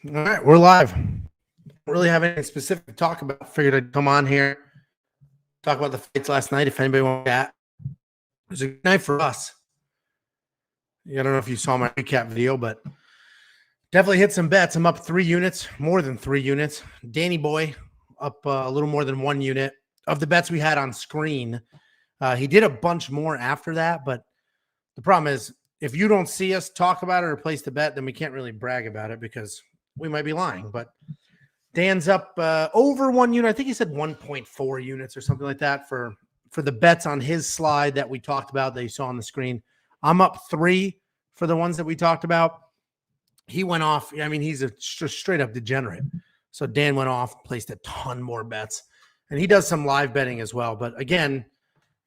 All right, we're live. Don't really have anything specific to talk about. Figured I'd come on here, talk about the fights last night. If anybody wants that, it was a good night for us. I don't know if you saw my recap video, but definitely hit some bets. I'm up 3 units, more than 3 units. Danny Boy up a little more than 1 unit of the bets we had on screen. He did a bunch more after that, but the problem is if you don't see us talk about it or place the bet, then we can't really brag about it because we might be lying. But Dan's up over 1 unit. I think he said 1.4 units or something like that for the bets on his slide that we talked about that you saw on the screen. I'm up 3 for the ones that we talked about. He went off. I mean, he's a straight up degenerate. So Dan went off, placed a ton more bets, and he does some live betting as well. But again,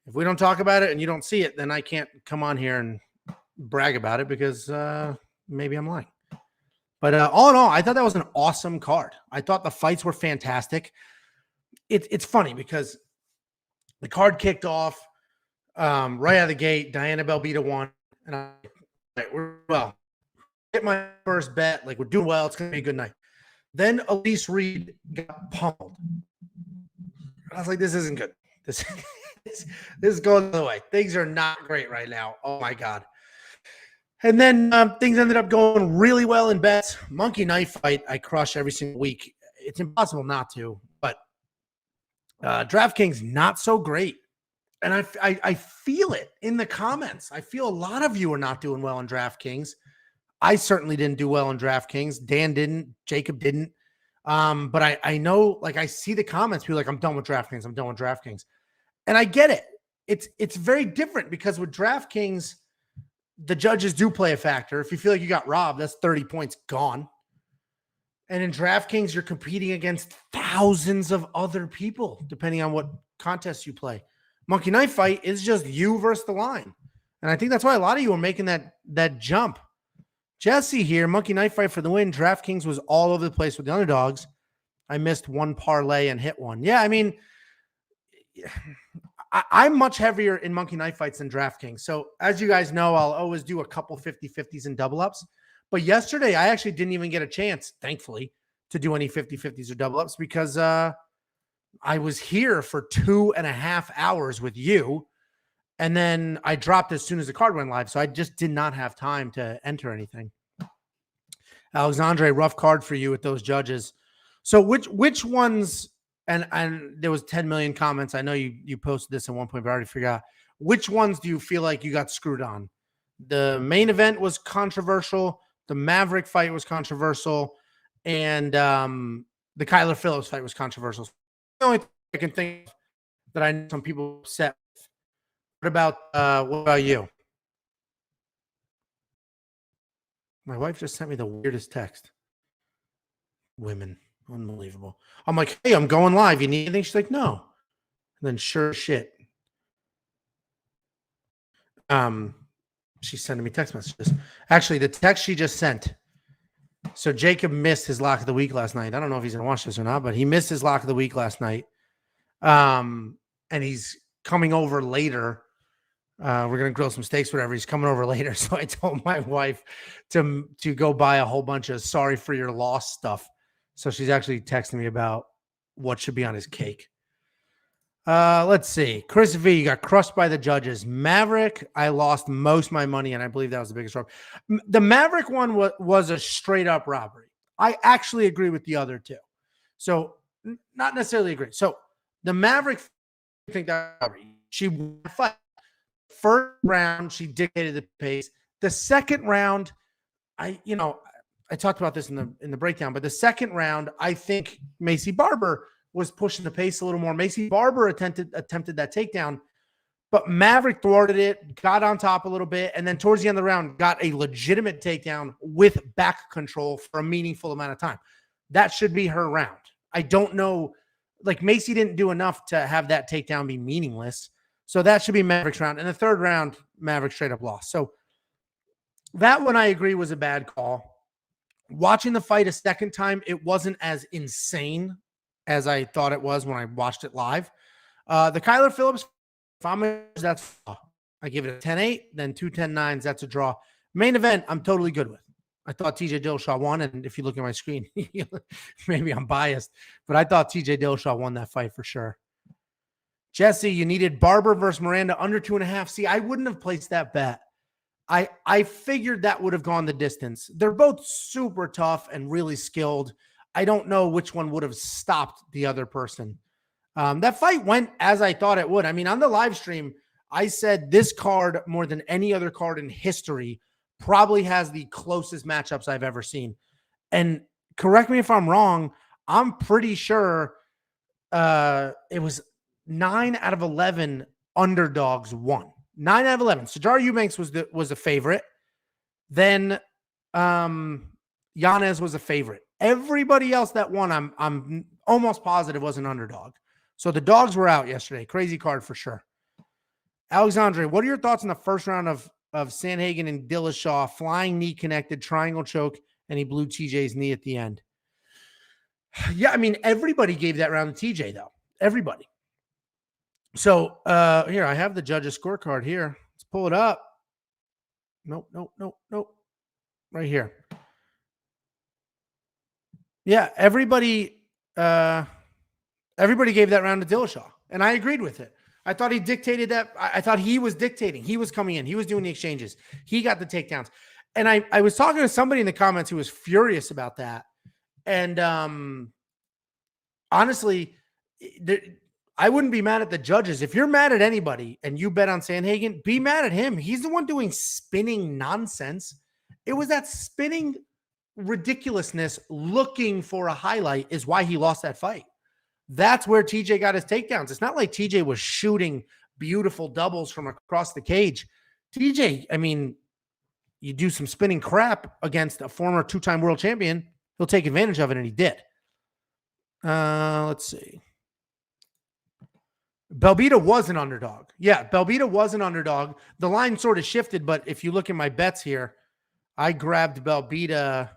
if we don't talk about it and you don't see it, then I can't come on here and brag about it because maybe I'm lying. But all in all, I thought that was an awesome card. I thought the fights were fantastic. It's funny because the card kicked off right out of the gate. Diana Belbita won. And we're hit my first bet. Like, we're doing well. It's going to be a good night. Then Elise Reed got pummeled. I was like, this isn't good. This is going the other way. Things are not great right now. Oh, my God. And then things ended up going really well in bets. Monkey knife fight, I crush every single week. It's impossible not to. But DraftKings, not so great. And I feel it in the comments. I feel a lot of you are not doing well on DraftKings. I certainly didn't do well on DraftKings. Dan didn't. Jacob didn't. But I know, like, I see the comments. People are like, I'm done with DraftKings. I'm done with DraftKings. And I get it. It's very different because with DraftKings, the judges do play a factor. If you feel like you got robbed, that's 30 points gone. And in DraftKings, you're competing against thousands of other people, depending on what contest you play. Monkey knife fight is just you versus the line. And I think that's why a lot of you are making that jump. Jesse here, monkey knife fight for the win. DraftKings was all over the place with the underdogs. I missed one parlay and hit one. Yeah, I mean, I'm much heavier in monkey knife fights than DraftKings. So as you guys know, I'll always do a couple 50-50s and double ups. But yesterday, I actually didn't even get a chance, thankfully, to do any 50-50s or double ups because I was here for 2.5 hours with you. And then I dropped as soon as the card went live. So I just did not have time to enter anything. Alexandre, rough card for you with those judges. So which ones... And there was 10 million comments. I know you posted this at one point, but I already forgot. Which ones do you feel like you got screwed on? The main event was controversial. The Maverick fight was controversial. And the Kyler Phillips fight was controversial. The only thing I can think of that I know some people upset with. What about you? My wife just sent me the weirdest text. Women. Unbelievable. I'm like, hey, I'm going live. You need anything? She's like, no. And then sure shit. She's sending me text messages. Actually, the text she just sent. So Jacob missed his lock of the week last night. I don't know if he's gonna watch this or not, but he missed his lock of the week last night. And he's coming over later. We're gonna grill some steaks, whatever. He's coming over later. So I told my wife to go buy a whole bunch of sorry for your loss stuff. So she's actually texting me about what should be on his cake. Let's see. Chris V, you got crushed by the judges. Maverick, I lost most of my money, and I believe that was the biggest robbery. The Maverick one was a straight-up robbery. I actually agree with the other two. So, not necessarily agree. So, the Maverick, I think that robbery. She won the fight. First round, she dictated the pace. The second round, I talked about this in the breakdown, but the second round, I think Macy Barber was pushing the pace a little more. Macy Barber attempted that takedown, but Maverick thwarted it, got on top a little bit, and then towards the end of the round, got a legitimate takedown with back control for a meaningful amount of time. That should be her round. I don't know. Like, Macy didn't do enough to have that takedown be meaningless. So that should be Maverick's round. And the third round, Maverick straight up lost. So that one I agree was a bad call. Watching the fight a second time, it wasn't as insane as I thought it was when I watched it live. The Kyler Phillips, that's I give it a 10-8, then 2 10-9s. That's a draw. Main event, I'm totally good with. I thought TJ Dillashaw won, and if you look at my screen, maybe I'm biased, but I thought TJ Dillashaw won that fight for sure. Jesse, you needed Barber versus Miranda under 2.5. See, I wouldn't have placed that bet. I figured that would have gone the distance. They're both super tough and really skilled. I don't know which one would have stopped the other person. That fight went as I thought it would. I mean, on the live stream, I said this card, more than any other card in history, probably has the closest matchups I've ever seen. And correct me if I'm wrong, I'm pretty sure it was 9 out of 11 underdogs won. 9 out of 11. Sijara Eubanks was a favorite. Then Yanez was a favorite. Everybody else that won, I'm almost positive was an underdog. So the dogs were out yesterday. Crazy card for sure. Alexandre, what are your thoughts on the first round of Sandhagen and Dillashaw? Flying knee connected, triangle choke, and he blew TJ's knee at the end. Yeah, I mean, everybody gave that round to TJ, though. Everybody. So here, I have the judges' scorecard here. Let's pull it up. Nope. Right here. Yeah, everybody gave that round to Dillashaw, and I agreed with it. I thought he dictated that. I thought he was dictating. He was coming in. He was doing the exchanges. He got the takedowns. And I was talking to somebody in the comments who was furious about that. And honestly, I wouldn't be mad at the judges. If you're mad at anybody and you bet on Sandhagen, be mad at him. He's the one doing spinning nonsense. It was that spinning ridiculousness looking for a highlight is why he lost that fight. That's where TJ got his takedowns. It's not like TJ was shooting beautiful doubles from across the cage. TJ, I mean, you do some spinning crap against a former two-time world champion, he'll take advantage of it, and he did. Let's see. Belbita was an underdog. Yeah, Belbita was an underdog. The line sort of shifted, but if you look at my bets here, I grabbed Belbita.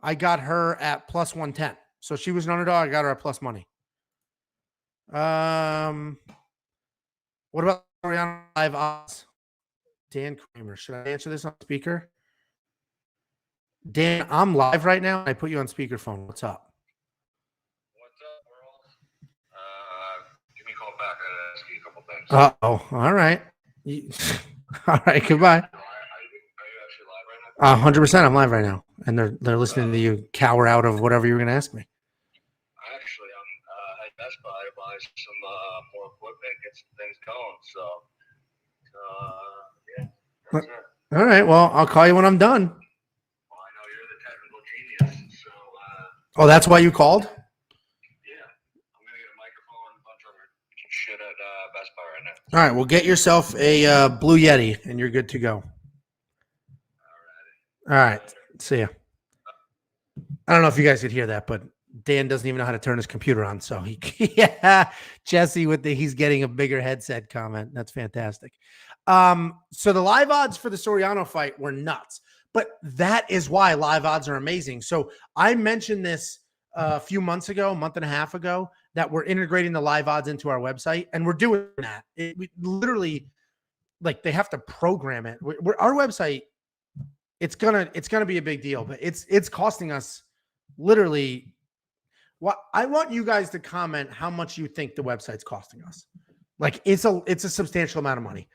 I got her at plus 110. So she was an underdog. I got her at plus money. What about Soriano live odds? Dan Kramer. Should I answer this on speaker? Dan, I'm live right now. I put you on speakerphone. What's up? What's up, world? Give me a call back. I gotta ask you a couple things. Uh-oh. All right. All right. Goodbye. Are you actually live right now? 100%. I'm live right now. And they're listening to you cower out of whatever you were going to ask me. Actually, I'm at Best Buy to buy some more equipment, get some things going. So, yeah. That's it. All right. Well, I'll call you when I'm done. Well, I know you're the technical genius. So, oh, that's why you called? Yeah. I'm going to get a microphone and a bunch of shit at Best Buy right now. All right. Well, get yourself a Blue Yeti, and you're good to go. All right. See ya. I don't know if you guys could hear that, but Dan doesn't even know how to turn his computer on. So yeah, Jesse with he's getting a bigger headset comment. That's fantastic. So the live odds for the Soriano fight were nuts, but that is why live odds are amazing. So I mentioned this a few months ago, a month and a half ago, that we're integrating the live odds into our website, and we're doing that. We literally, like, they have to program it. Our website, it's gonna be a big deal, but it's costing us literally. What I want you guys to comment how much you think the website's costing us. Like, it's a substantial amount of money.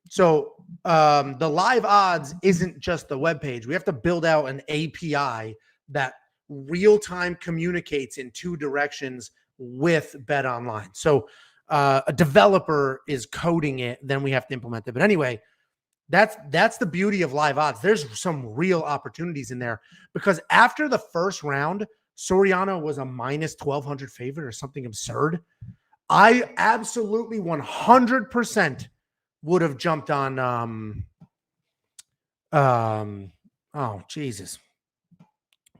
So the live odds isn't just the webpage. We have to build out an API that real time communicates in two directions with Bet Online. So a developer is coding it, then we have to implement it. But anyway, that's the beauty of live odds. There's some real opportunities in there, because after the first round, Soriano was a minus 1,200 favorite or something absurd. I absolutely 100% would have jumped on oh Jesus,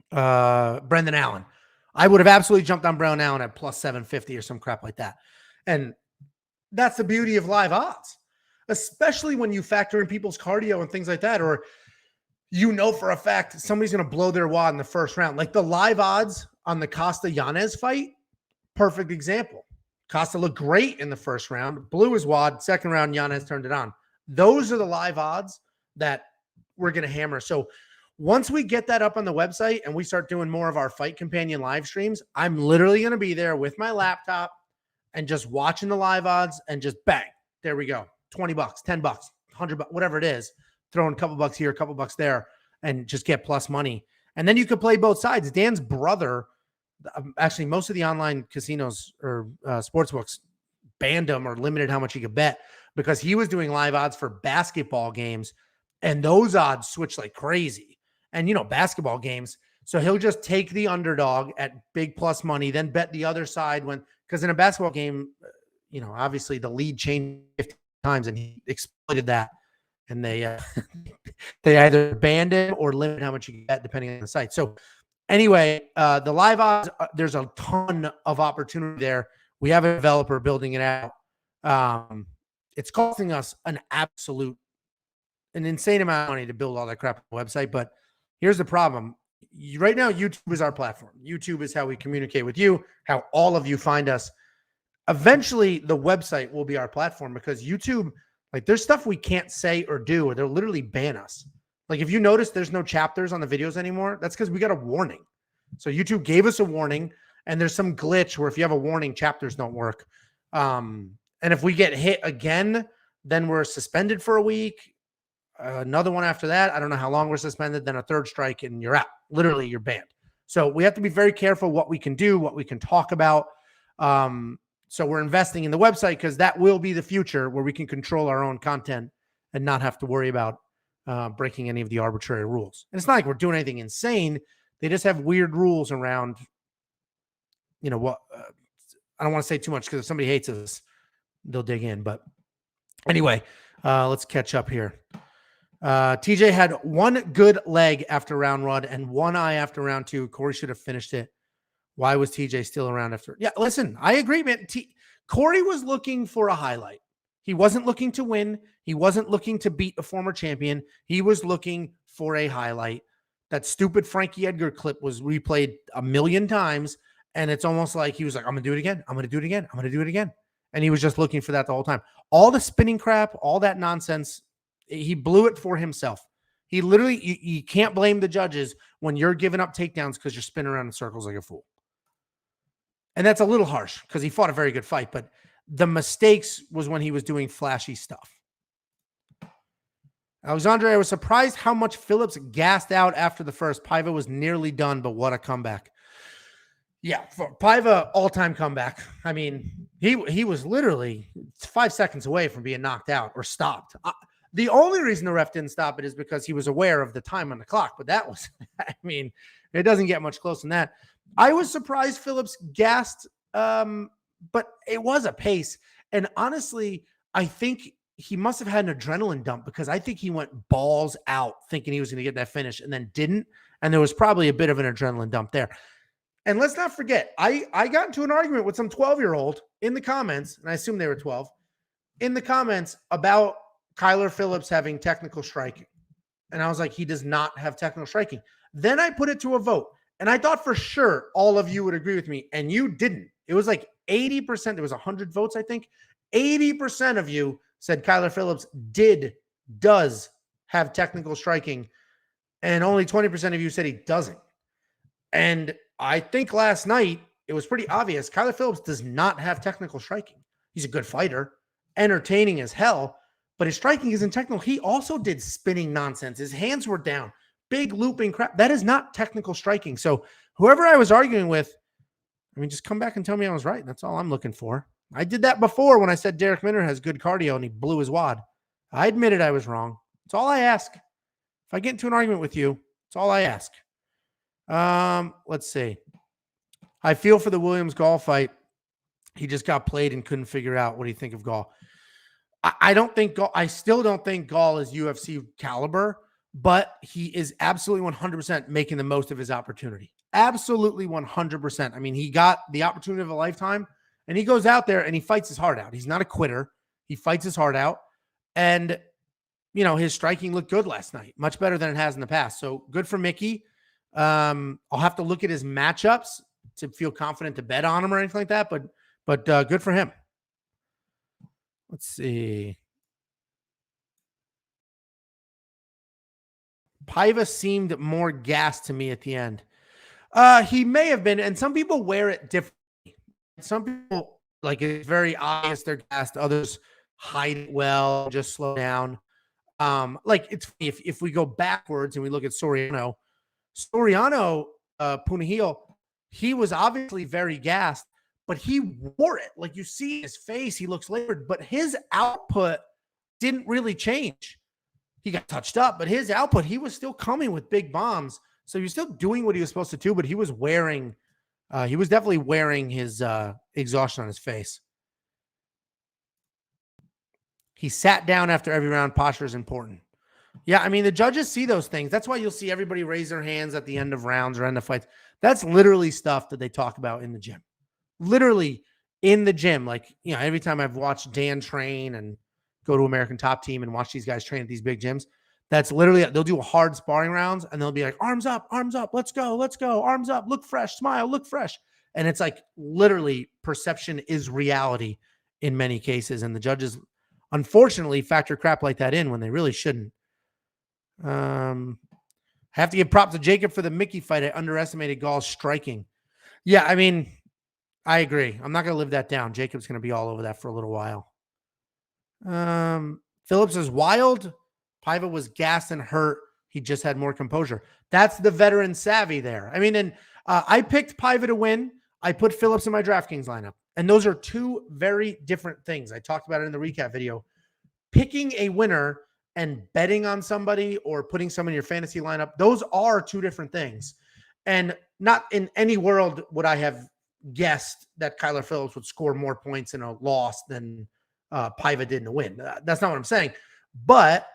Brendan Allen. I would have absolutely jumped on Brendan Allen at plus 750 or some crap like that. And that's the beauty of live odds, especially when you factor in people's cardio and things like that, or you know for a fact somebody's going to blow their wad in the first round. Like the live odds on the Costa Yanez fight, perfect example. Costa looked great in the first round, blew his wad. Second round, Yanez turned it on. Those are the live odds that we're going to hammer. So once we get that up on the website and we start doing more of our Fight Companion live streams, I'm literally going to be there with my laptop and just watching the live odds and just bang, there we go. $20, $10, $100, whatever it is, throwing a couple bucks here, a couple bucks there, and just get plus money. And then you could play both sides. Dan's brother, actually most of the online casinos or sports books banned him or limited how much he could bet because he was doing live odds for basketball games, and those odds switch like crazy. And, you know, basketball games. So he'll just take the underdog at big plus money, then bet the other side because in a basketball game, you know, obviously the lead changed 50 times and he exploited that. And they they either banned him or limited how much you can bet depending on the site. So anyway, the live odds, there's a ton of opportunity there. We have a developer building it out. It's costing us an insane amount of money to build all that crap on the website. But here's the problem. Right now, YouTube is our platform. YouTube is how we communicate with you, how all of you find us. Eventually, the website will be our platform because YouTube, like, there's stuff we can't say or do, or they'll literally ban us. Like, if you notice there's no chapters on the videos anymore, that's because we got a warning. So YouTube gave us a warning, and there's some glitch where if you have a warning, chapters don't work. And if we get hit again, then we're suspended for a week. Another one after that. I don't know how long we're suspended. Then a third strike, and you're out. Literally, you're banned. So we have to be very careful what we can do, what we can talk about. So we're investing in the website because that will be the future where we can control our own content and not have to worry about breaking any of the arbitrary rules. And it's not like we're doing anything insane. They just have weird rules around, you know, what I don't want to say too much because if somebody hates us, they'll dig in. But anyway, let's catch up here. TJ had one good leg after round one and one eye after round two. Corey should have finished it. Why was TJ still around after? Yeah, listen, I agree, man. Corey was looking for a highlight. He wasn't looking to win. He wasn't looking to beat a former champion. He was looking for a highlight. That stupid Frankie Edgar clip was replayed a million times, and it's almost like he was like, I'm going to do it again. I'm going to do it again. I'm going to do it again. And he was just looking for that the whole time. All the spinning crap, all that nonsense, he blew it for himself. He literally, you can't blame the judges when you're giving up takedowns because you're spinning around in circles like a fool. And that's a little harsh because he fought a very good fight, but the mistakes was when he was doing flashy stuff. Alexandre, I was surprised how much Phillips gassed out after the first. Paiva was nearly done, but what a comeback. Yeah, for Paiva, all-time comeback. I mean, he was literally 5 seconds away from being knocked out or stopped. The only reason the ref didn't stop it is because he was aware of the time on the clock, but that was, I mean, it doesn't get much closer than that. I was surprised Phillips gassed, but it was a pace. And honestly, I think he must have had an adrenaline dump because I think he went balls out thinking he was going to get that finish and then didn't. And there was probably a bit of an adrenaline dump there. And let's not forget, I got into an argument with some 12-year-old in the comments, and I assume they were 12, in the comments about Kyler Phillips having technical striking. And I was like, he does not have technical striking. Then I put it to a vote. And I thought for sure all of you would agree with me. And you didn't. It was like 80%. There was 100 votes, I think. 80% of you said Kyler Phillips does have technical striking. And only 20% of you said he doesn't. And I think last night it was pretty obvious. Kyler Phillips does not have technical striking. He's a good fighter, entertaining as hell. But his striking isn't technical. He also did spinning nonsense. His hands were down. Big looping crap. That is not technical striking. So whoever I was arguing with, I mean, just come back and tell me I was right. That's all I'm looking for. I did that before when I said Derek Minner has good cardio and he blew his wad. I admitted I was wrong. That's all I ask. If I get into an argument with you, that's all I ask. Let's see. I feel for the Williams Gall fight. He just got played and couldn't figure out. What do you think of Gall? I don't think Gall, I still don't think Gall is UFC caliber, but he is absolutely 100% making the most of his opportunity. Absolutely 100%. I mean, he got the opportunity of a lifetime and he goes out there and he fights his heart out. He's not a quitter. He fights his heart out. And, you know, his striking looked good last night, much better than it has in the past. So good for Mickey. I'll have to look at his matchups to feel confident to bet on him or anything like that, but good for him. Let's see. Paiva seemed more gassed to me at the end. He may have been, and some people wear it differently. Some people, like, it's very obvious they're gassed. Others hide it well, just slow down. Like, it's funny, if we go backwards and we look at Soriano, Punahele, he was obviously very gassed, but he wore it. Like, you see his face, he looks labored, but his output didn't really change. He got touched up, but his output, he was still coming with big bombs. So he was still doing what he was supposed to do, but he was definitely wearing his exhaustion on his face. He sat down after every round. Posture is important. Yeah, I mean, the judges see those things. That's why you'll see everybody raise their hands at the end of rounds or end of fights. That's literally stuff that they talk about in the gym. Literally in the gym. Like, you know, every time I've watched Dan train and go to American Top Team and watch these guys train at these big gyms, that's literally, they'll do hard sparring rounds and they'll be like, arms up, let's go, arms up, look fresh, smile, look fresh. And it's like, literally, perception is reality in many cases. And the judges, unfortunately, factor crap like that in when they really shouldn't. I have to give props to Jacob for the Mickey fight. I underestimated Gall's striking. Yeah, I mean, I agree. I'm not going to live that down. Jacob's going to be all over that for a little while. Phillips is wild. Paiva was gassed and hurt. He just had more composure. That's the veteran savvy there. I mean, and I picked Paiva to win. I put Phillips in my DraftKings lineup. And those are two very different things. I talked about it in the recap video. Picking a winner and betting on somebody or putting someone in your fantasy lineup, those are two different things. And not in any world would I have guessed that Kyler Phillips would score more points in a loss than Paiva did in a win. That's not what I'm saying. But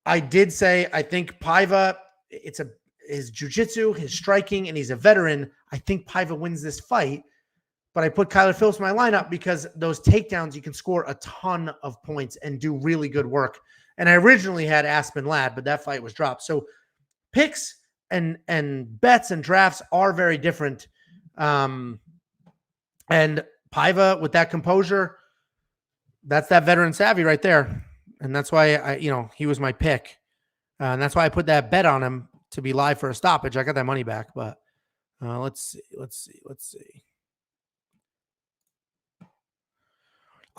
I did say, I think Paiva, his jiu-jitsu, his striking, and he's a veteran. I think Paiva wins this fight. But I put Kyler Phillips in my lineup because those takedowns, you can score a ton of points and do really good work. And I originally had Aspen Ladd, but that fight was dropped. So picks and bets and drafts are very different. And Paiva, with that composure, that's that veteran savvy right there. And that's why he was my pick. And that's why I put that bet on him to be live for a stoppage. I got that money back, but let's see.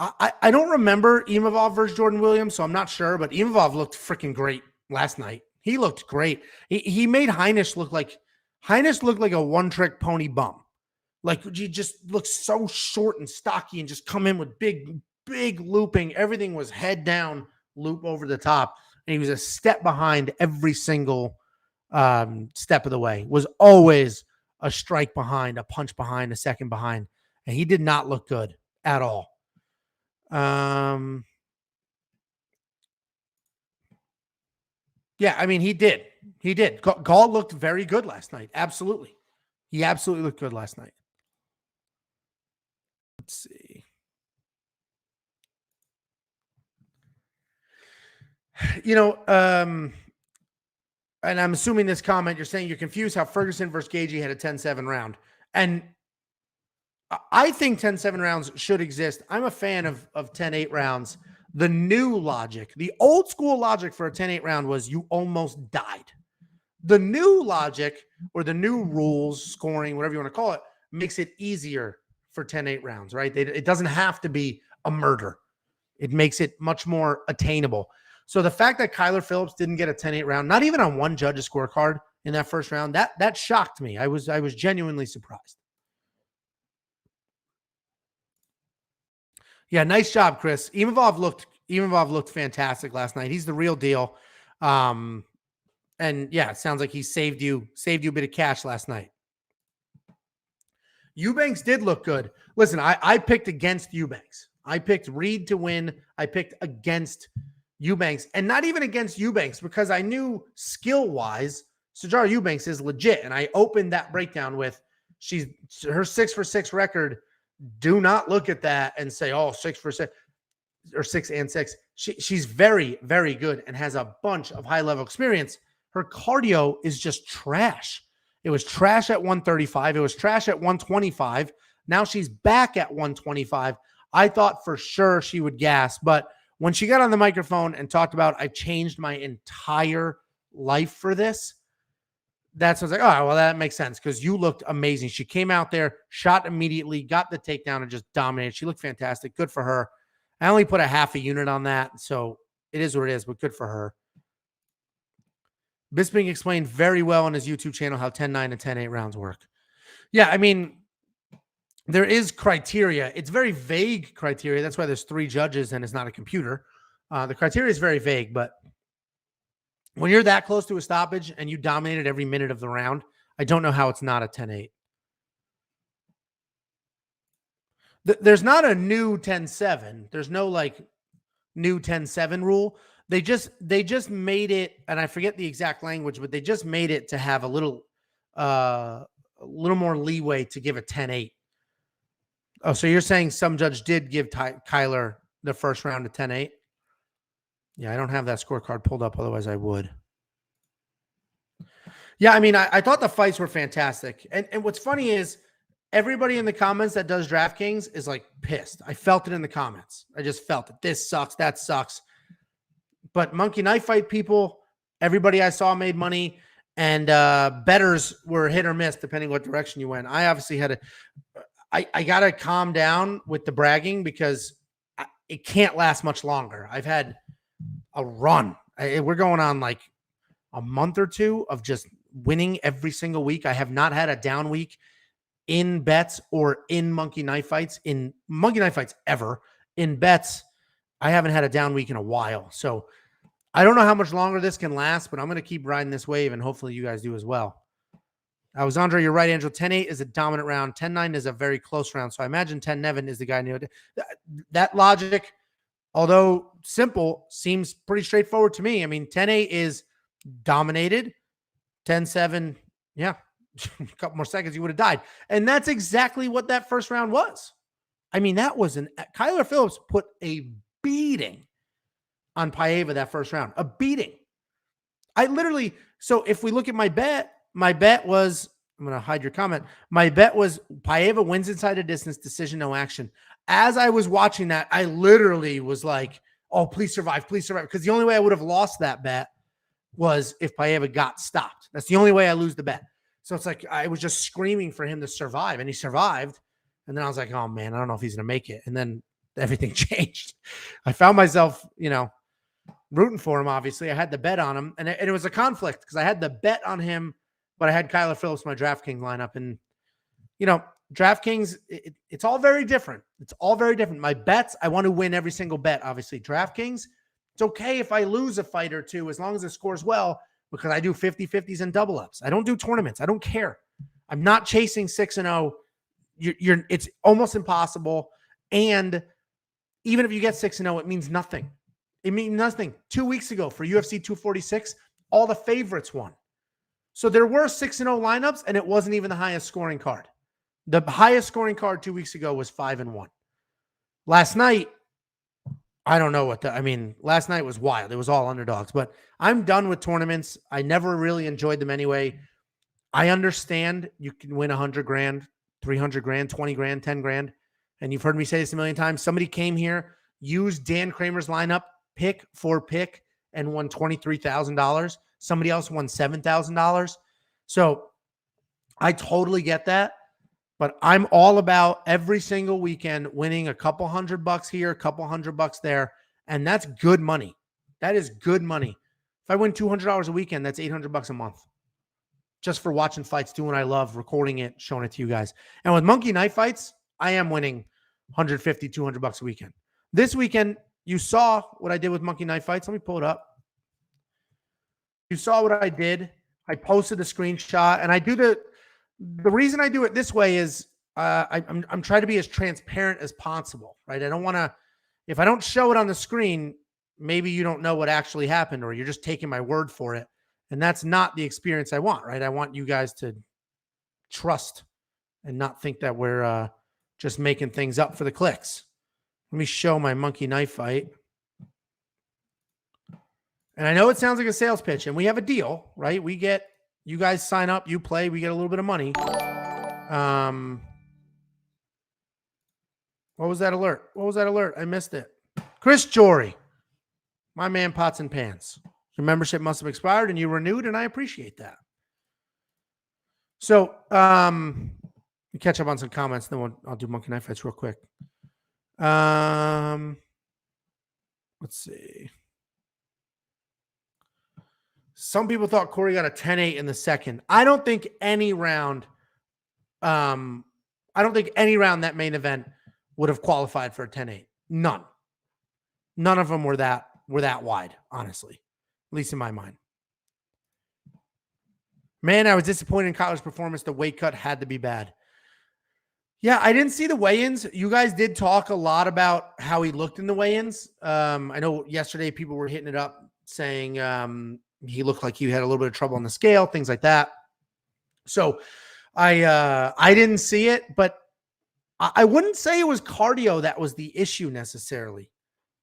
I don't remember Imavov versus Jordan Williams, so I'm not sure, but Imavov looked freaking great last night. He looked great. He made Heinisch look like a one-trick pony bum. Like, he just looks so short and stocky and just come in with big looping. Everything was head down, loop over the top. And he was a step behind every single step of the way. Was always a strike behind, a punch behind, a second behind. And he did not look good at all. Yeah, I mean, he did. Gall looked very good last night. Absolutely. He absolutely looked good last night. Let's see. And I'm assuming this comment, you're saying you're confused how Ferguson versus Gagey had a 10-7 round. And I think 10-7 rounds should exist. I'm a fan of 10-8 rounds. The new logic, the old school logic for a 10-8 round was you almost died. The new logic, or the new rules, scoring, whatever you want to call it, makes it easier for 10-8 rounds, right? It doesn't have to be a murder. It makes it much more attainable. So the fact that Kyler Phillips didn't get a 10-8 round, not even on one judge's scorecard in that first round, that shocked me. I was genuinely surprised. Yeah, nice job, Chris. Imavov looked fantastic last night. He's the real deal. And yeah, it sounds like he saved you a bit of cash last night. Eubanks did look good. Listen, I picked against Eubanks. I picked Reed to win. I picked against Eubanks, and not even against Eubanks, because I knew skill-wise, Sijara Eubanks is legit. And I opened that breakdown with her 6-for-6 record. Do not look at that and say, oh, 6-for-6 or 6-and-6. She's very, very good and has a bunch of high-level experience. Her cardio is just trash. It was trash at 135. It was trash at 125. Now she's back at 125. I thought for sure she would gas, but when she got on the microphone and talked about, I changed my entire life for this. That's what I was like, oh, well, that makes sense because you looked amazing. She came out there, shot immediately, got the takedown, and just dominated. She looked fantastic. Good for her. I only put a half a unit on that, so it is what it is, but good for her. Bisping explained very well on his YouTube channel how 10-9 and 10-8 rounds work. Yeah, I mean, there is criteria. It's very vague criteria. That's why there's 3 judges and it's not a computer. The criteria is very vague, but when you're that close to a stoppage and you dominated every minute of the round, I don't know how it's not a 10-8. There's not a new 10-7. There's no like new 10-7 rule. They just made it, and I forget the exact language, but they just made it to have a little more leeway to give a 10-8. Oh, so you're saying some judge did give Kyler the first round a 10-8? Yeah, I don't have that scorecard pulled up. Otherwise, I would. Yeah, I mean, I thought the fights were fantastic. And what's funny is everybody in the comments that does DraftKings is like pissed. I felt it in the comments. I just felt it. This sucks. That sucks. But Monkey Knife Fight people, everybody I saw made money. And bettors were hit or miss depending what direction you went. I obviously had I got to calm down with the bragging because it can't last much longer. I've had a run. We're going on like a month or two of just winning every single week. I have not had a down week in bets or in Monkey Knife Fights. In Monkey Knife Fights ever. In bets, I haven't had a down week in a while. So I don't know how much longer this can last, but I'm going to keep riding this wave, and hopefully you guys do as well. Alexandra, you're right, Angelo. 10-8 is a dominant round. 10-9 is a very close round. So I imagine 10-9 is the guy. That logic, although simple, seems pretty straightforward to me. I mean, 10-8 is dominated. 10-7, yeah, a couple more seconds, you would have died. And that's exactly what that first round was. I mean, that was Kyler Phillips put a beating on Paiva that first round. A beating. So if we look at my bet was, I'm going to hide your comment. My bet was Paiva wins inside a distance, decision, no action. As I was watching that, I literally was like, oh, please survive, please survive. Because the only way I would have lost that bet was if Paiva got stopped. That's the only way I lose the bet. So it's like I was just screaming for him to survive, and he survived. And then I was like, oh, man, I don't know if he's going to make it. And then everything changed. I found myself, rooting for him, obviously. I had the bet on him, and it was a conflict because I had the bet on him, but I had Kyler Phillips in my DraftKings lineup. And, DraftKings, it's all very different. It's all very different. My bets, I want to win every single bet, obviously. DraftKings, it's okay if I lose a fight or two as long as it scores well because I do 50-50s and double ups. I don't do tournaments. I don't care. I'm not chasing 6-0. It's almost impossible. And even if you get 6-0, it means nothing. It means nothing. 2 weeks ago for UFC 246, all the favorites won. So there were 6-0 lineups, and it wasn't even the highest scoring card. The highest scoring card 2 weeks ago was 5-1. Last night, I don't know last night was wild. It was all underdogs, but I'm done with tournaments. I never really enjoyed them anyway. I understand you can win 100 grand, 300 grand, 20 grand, 10 grand. And you've heard me say this a million times. Somebody came here, used Dan Kramer's lineup, pick for pick, and won $23,000. Somebody else won $7,000. So I totally get that. But I'm all about every single weekend winning a couple $100 here, a couple $100 there. And that's good money. That is good money. If I win $200 a weekend, that's $800 a month. Just for watching fights, doing what I love, recording it, showing it to you guys. And with Monkey Knife Fights, I am winning $150, $200 a weekend. This weekend, you saw what I did with Monkey Knife Fights. Let me pull it up. You saw what I did. I posted a screenshot, and I do the reason I do it this way is I'm trying to be as transparent as possible, right? I don't want to, if I don't show it on the screen, maybe you don't know what actually happened, or you're just taking my word for it. And that's not the experience I want, right? I want you guys to trust and not think that we're just making things up for the clicks. Let me show my Monkey Knife Fight. And I know it sounds like a sales pitch, and we have a deal, right? You guys sign up, you play, we get a little bit of money. What was that alert? I missed it. Chris Jory, my man, Pots and Pans. Your membership must have expired and you renewed, and I appreciate that. So, catch up on some comments, then I'll do Monkey Knife Fights real quick. Let's see. Some people thought Corey got a 10-8 in the second. I don't think any round that main event would have qualified for a 10-8. None. None of them were that wide, honestly. At least in my mind. Man, I was disappointed in Kyler's performance. The weight cut had to be bad. Yeah, I didn't see the weigh-ins. You guys did talk a lot about how he looked in the weigh-ins. I know yesterday people were hitting it up saying he looked like he had a little bit of trouble on the scale, things like that. So I didn't see it, but I wouldn't say it was cardio that was the issue necessarily.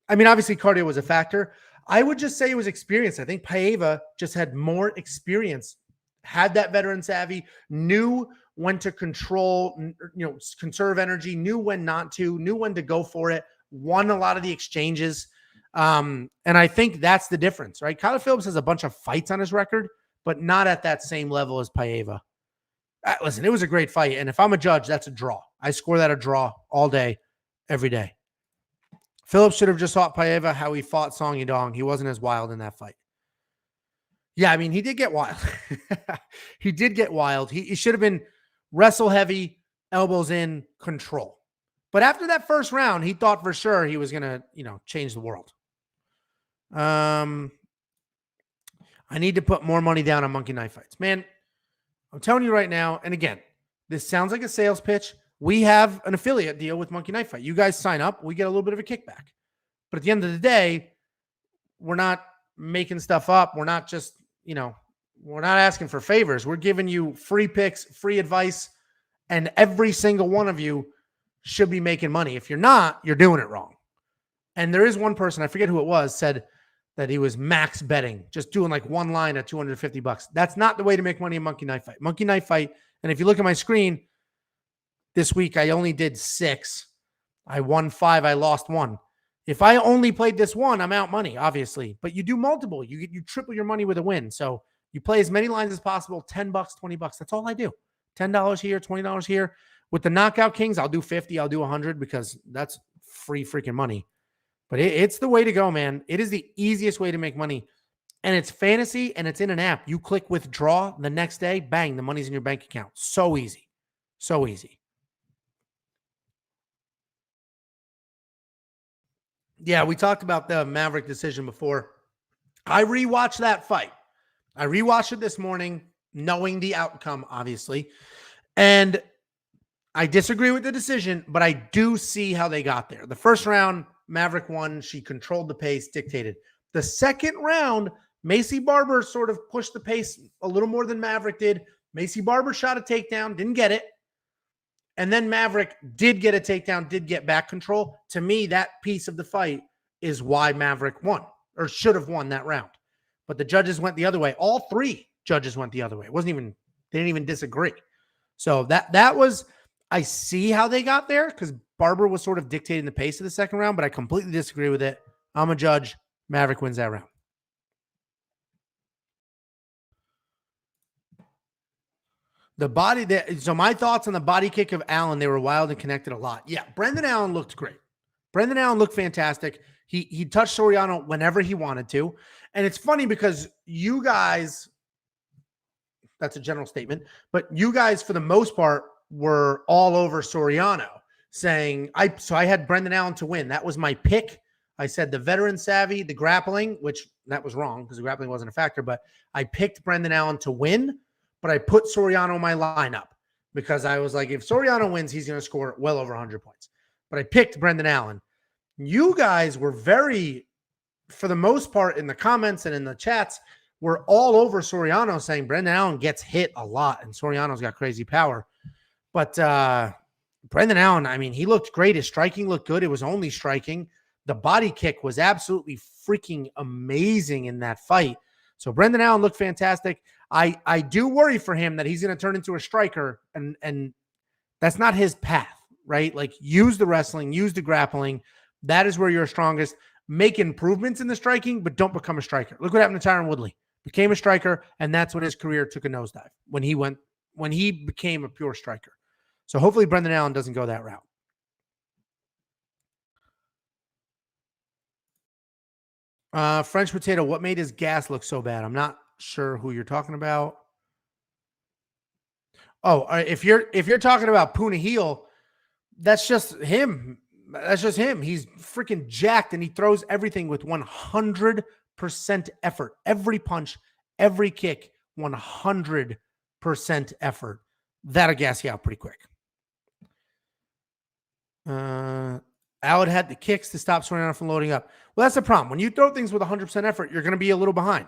I mean, obviously cardio was a factor. I would just say it was experience. I think Paiva just had more experience, had that veteran savvy, knew when to control, conserve energy, knew when not to, knew when to go for it, won a lot of the exchanges. And I think that's the difference, right? Kyler Phillips has a bunch of fights on his record, but not at that same level as Paiva. Listen, it was a great fight. And if I'm a judge, that's a draw. I score that a draw all day, every day. Phillips should have just fought Paiva how he fought Song Yadong. He wasn't as wild in that fight. Yeah, I mean, he did get wild. He did get wild. He should have been wrestle heavy, elbows in, control. But after that first round, he thought for sure he was going to, change the world. I need to put more money down on Monkey Knife Fights. Man, I'm telling you right now, and again, this sounds like a sales pitch. We have an affiliate deal with Monkey Knife Fight. You guys sign up, we get a little bit of a kickback. But at the end of the day, we're not making stuff up. We're not just, we're not asking for favors. We're giving you free picks, free advice, and every single one of you should be making money. If you're not, you're doing it wrong. And there is one person, I forget who it was, said that he was max betting, just doing like one line at $250. That's not the way to make money in Monkey Knife Fight. Monkey Knife Fight, and if you look at my screen, this week I only did 6. I won 5. I lost 1. If I only played this one, I'm out money, obviously. But you do multiple. You triple your money with a win. So you play as many lines as possible, $10, $20. That's all I do. $10 here, $20 here. With the Knockout Kings, I'll do 50. I'll do 100 because that's free freaking money. But it's the way to go, man. It is the easiest way to make money. And it's fantasy, and it's in an app. You click withdraw the next day, bang, the money's in your bank account. So easy. So easy. Yeah, we talked about the Maverick decision before. I rewatched that fight. I rewatched it this morning, knowing the outcome, obviously. And I disagree with the decision, but I do see how they got there. The first round, Maverick won. She controlled the pace, dictated. The second round, Macy Barber sort of pushed the pace a little more than Maverick did. Macy Barber shot a takedown, didn't get it. And then Maverick did get a takedown, did get back control. To me, that piece of the fight is why Maverick won, or should have won that round. But the judges went the other way. All 3 judges went the other way. They didn't even disagree. So that was, I see how they got there because Barber was sort of dictating the pace of the second round, but I completely disagree with it. I'm a judge. Maverick wins that round. So my thoughts on the body kick of Allen, they were wild and connected a lot. Yeah, Brendan Allen looked great. Brendan Allen looked fantastic. He touched Soriano whenever he wanted to. And it's funny because you guys, that's a general statement, but you guys, for the most part, were all over Soriano saying, I had Brendan Allen to win. That was my pick. I said the veteran savvy, the grappling, which that was wrong because the grappling wasn't a factor, but I picked Brendan Allen to win. But I put Soriano in my lineup because I was like, if Soriano wins, he's going to score well over 100 points. But I picked Brendan Allen. You guys were very, for the most part, in the comments and in the chats, were all over Soriano saying Brendan Allen gets hit a lot and Soriano's got crazy power. But Brendan Allen, I mean, he looked great. His striking looked good. It was only striking. The body kick was absolutely freaking amazing in that fight. So Brendan Allen looked fantastic. I do worry for him that he's going to turn into a striker, and that's not his path, right? Like, use the wrestling, use the grappling. That is where you're strongest. make improvements in the striking, but don't become a striker. Look what happened to Tyron Woodley. Became a striker, and that's when his career took a nosedive, when he became a pure striker. So hopefully Brendan Allen doesn't go that route. French Potato, what made his gas look so bad? I'm not sure who you're talking about. Oh, if you're talking about Punahele, that's just him. That's just him. He's freaking jacked, and he throws everything with 100% effort. Every punch, every kick, 100% effort. That'll gas you out pretty quick. Allen had the kicks to stop Soriano from loading up. Well, that's the problem. When you throw things with 100% effort, you're going to be a little behind.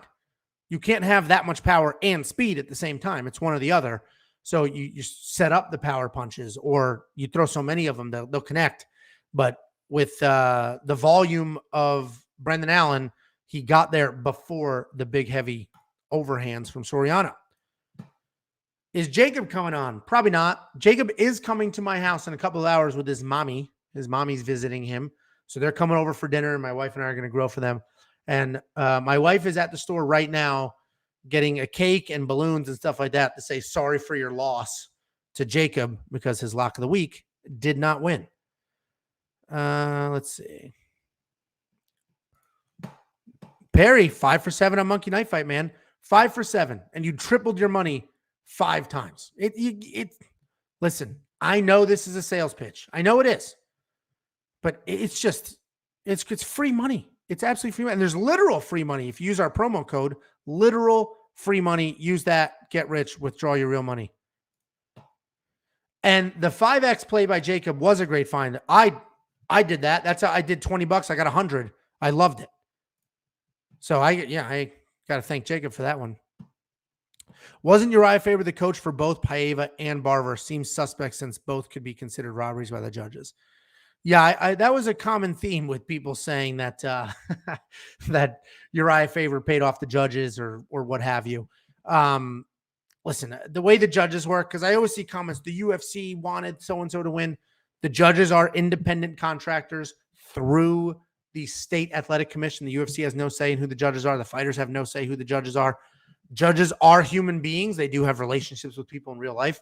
You can't have that much power and speed at the same time. It's one or the other. So you set up the power punches, or you throw so many of them that they'll connect. But with the volume of Brendan Allen, he got there before the big, heavy overhands from Soriano. Is Jacob coming on? Probably not. Jacob is coming to my house in a couple of hours with his mommy. His mommy's visiting him. So they're coming over for dinner, and my wife and I are going to grill for them. And my wife is at the store right now getting a cake and balloons and stuff like that to say sorry for your loss to Jacob because his lock of the week did not win. Let's see. Perry, 5 for 7 on Monkey Knife Fight, man. 5 for 7. And you tripled your money 5 times. Listen, I know this is a sales pitch. I know it is. But it's free money. It's absolutely free money. And there's literal free money. If you use our promo code, literal free money, use that, get rich, withdraw your real money. And the 5X play by Jacob was a great find. I did that. That's how I did $20. I got 100. I loved it. So I got to thank Jacob for that one. Wasn't Uriah Faber the coach for both Paiva and Barber? Seems suspect since both could be considered robberies by the judges. Yeah, that was a common theme with people saying that that Uriah Faber paid off the judges or what have you. Listen, the way the judges work, because I always see comments, the UFC wanted so-and-so to win. The judges are independent contractors through the state athletic commission. The UFC has no say in who the judges are. The fighters have no say who the judges are. Judges are human beings. They do have relationships with people in real life.